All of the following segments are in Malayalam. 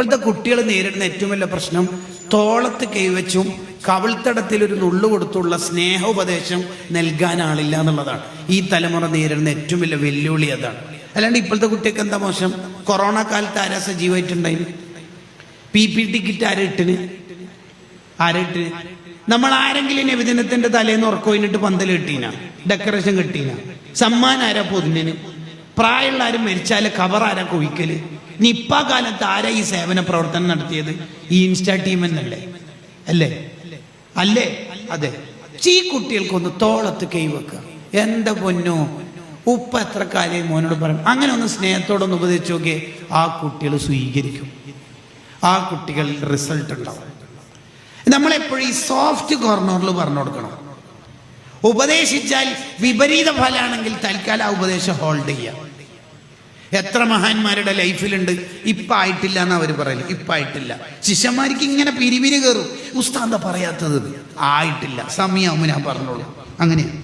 ഇപ്പോഴത്തെ കുട്ടികൾ നേരിടുന്ന ഏറ്റവും വലിയ പ്രശ്നം തോളത്ത് കൈവച്ചും കവിൾത്തടത്തിൽ ഒരു നുള്ളു കൊടുത്തുള്ള സ്നേഹോപദേശം നൽകാൻ ആളില്ല എന്നുള്ളതാണ് ഈ തലമുറ നേരിടുന്ന ഏറ്റവും വലിയ വെല്ലുവിളി. അതാണ്. അല്ലാണ്ട് ഇപ്പോഴത്തെ കുട്ടിയൊക്കെ എന്താ മോശം? കൊറോണ കാലത്ത് ആരാ സജീവമായിട്ടുണ്ടായിന്? PPT കിറ്റ് ആരാ ഇട്ടിന്? നമ്മൾ ആരെങ്കിലും നബിദിനത്തിന്റെ തലേന്ന് ഉറക്കോയിന്നിട്ട് പന്തൽ കിട്ടീന, ഡെക്കറേഷൻ കിട്ടീന, സമ്മാനം ആരാ പൊതിഞ്ഞന്? പ്രായമുള്ള ആരും മരിച്ചാല് ഖബർ ആരാ കുഴിക്കല്? നിപ്പ കാലത്ത് ആരാ ഈ സേവന പ്രവർത്തനം നടത്തിയത്? ഈ ഇൻസ്റ്റാ ടീം എന്നല്ലേ? അല്ലേ? അതെ. ഈ കുട്ടികൾക്കൊന്ന് തോളത്ത് കൈവെക്കുക. എന്താ പൊന്നോ, ഉപ്പ എത്ര കാര്യം മോനോട് പറയും. അങ്ങനെ ഒന്ന് സ്നേഹത്തോടൊന്ന് ഉപദേശിച്ച് നോക്കിയേ, ആ കുട്ടികൾ സ്വീകരിക്കും. ആ കുട്ടികൾ റിസൾട്ട് ഉണ്ടാവും. നമ്മളെപ്പോഴും ഈ സോഫ്റ്റ് കോർണറിൽ പറഞ്ഞു കൊടുക്കണം. ഉപദേശിച്ചാൽ വിപരീത ഫലമാണെങ്കിൽ തൽക്കാലം ആ ഉപദേശം ഹോൾഡ് ചെയ്യാം. എത്ര മഹാന്മാരുടെ ലൈഫിലുണ്ട് ഇപ്പം ആയിട്ടില്ല എന്ന് അവർ പറയല്. ഇപ്പം ആയിട്ടില്ല. ശിഷ്യന്മാർക്ക് ഇങ്ങനെ പിരിപിരി കയറും. ഉസ്താദ് പറയാത്തത് ആയിട്ടില്ല, സമയമാകുമ്പോൾ ഞാൻ പറഞ്ഞോളൂ. അങ്ങനെയാണ്.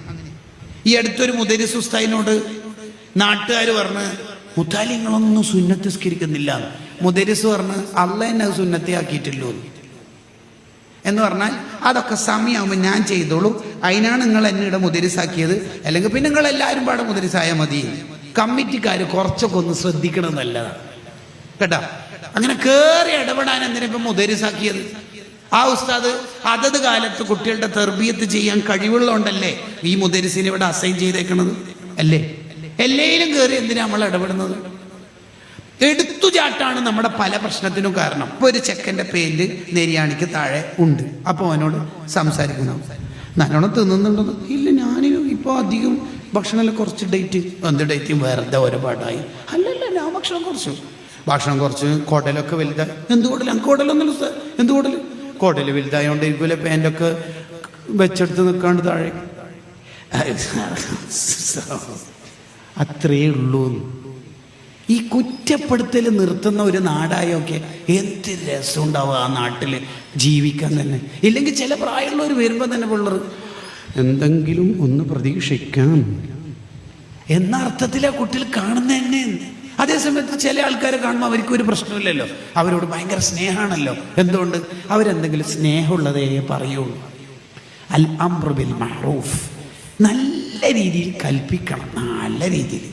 ഈ അടുത്തൊരു മുദരിസ് ഉസ്താദിനോട് നാട്ടുകാർ പറഞ്ഞ്, മുത്താലി നിങ്ങളൊന്നും സുന്നത്ത് സ്കരിക്കുന്നില്ല. മുദരിസ് പറഞ്ഞ്, അള്ള എന്നെ സുന്നത്തെ ആക്കിയിട്ടില്ലോ എന്ന് പറഞ്ഞാൽ അതൊക്കെ സമയമാകുമ്പോൾ ഞാൻ ചെയ്തോളൂ, അതിനാണ് നിങ്ങൾ എന്നിവിടെ മുദരിസാക്കിയത്, അല്ലെങ്കിൽ പിന്നെ നിങ്ങൾ എല്ലാവരും പാടെ മുദരിസായാൽ മതി. കമ്മിറ്റിക്കാർ കുറച്ചൊക്കെ ഒന്ന് ശ്രദ്ധിക്കണം നല്ലതാണ് കേട്ടോ. അങ്ങനെ കയറി ഇടപെടാൻ എന്തിനാ ഇപ്പം മുദരിസാക്കിയത്? ആ ഉസ്താദ് അതത് കാലത്ത് കുട്ടികളുടെ തർബിയത്ത് ചെയ്യാൻ കഴിവുള്ളതുകൊണ്ടല്ലേ ഈ മുദരിസിനെ ഇവിടെ അസൈൻ ചെയ്തേക്കണത്? അല്ലേ? എല്ലാവരും കയറി എന്തിനാ നമ്മൾ ഇടപെടുന്നത്? എടുത്തുചാട്ടാണ് നമ്മുടെ പല പ്രശ്നത്തിനും കാരണം. ഇപ്പൊ ഒരു ചെക്കൻ്റെ പേര് നെരിയാണിക്ക് താഴെ ഉണ്ട്. അപ്പോൾ അവനോട് സംസാരിക്കണം, നല്ലോണം തിന്നുന്നുണ്ടെന്ന്. ഇല്ല, ഞാൻ ഇപ്പോൾ അധികം ഭക്ഷണം കുറച്ച് ഡേറ്റ്. എന്ത് ഡേറ്റും വേറെ ഓരോ പാടായി. അല്ലല്ല, ഞാൻ ഭക്ഷണം കുറച്ച് കുടലൊക്കെ വലുതായി. എന്ത് കുടൽ? കുടലൊന്നുമില്ല. എന്ത് കുടൽ? കുടൽ വലുതായോണ്ട് ഇതുപോലെ പാൻറ്റൊക്കെ വെച്ചെടുത്ത് നിൽക്കാണ്ട് താഴെ. അത്രയേ ഉള്ളൂ. ഈ കുറ്റപ്പെടുത്തൽ നിർത്തുന്ന ഒരു നാടായൊക്കെ എന്ത് രസം ഉണ്ടാവുക ആ നാട്ടിൽ ജീവിക്കാൻ തന്നെ. ഇല്ലെങ്കിൽ ചില പ്രായമുള്ളവർ വരുമ്പോൾ തന്നെ പിള്ളേർ എന്തെങ്കിലും ഒന്ന് പ്രതീക്ഷിക്കാം എന്ന അർത്ഥത്തിലെ കുട്ടികൾ കാണുന്ന തന്നെ. അതേസമയത്ത് ചില ആൾക്കാരെ കാണുമ്പോൾ അവർക്കൊരു പ്രശ്നമില്ലല്ലോ, അവരോട് ഭയങ്കര സ്നേഹമാണല്ലോ. എന്തുകൊണ്ട്? അവരെന്തെങ്കിലും സ്നേഹമുള്ളതേ പറയുള്ളൂ. അൽ അംറു ബിൽ മഅറൂഫ്, നല്ല രീതിയിൽ കൽപ്പിക്കണം, നല്ല രീതിയിൽ.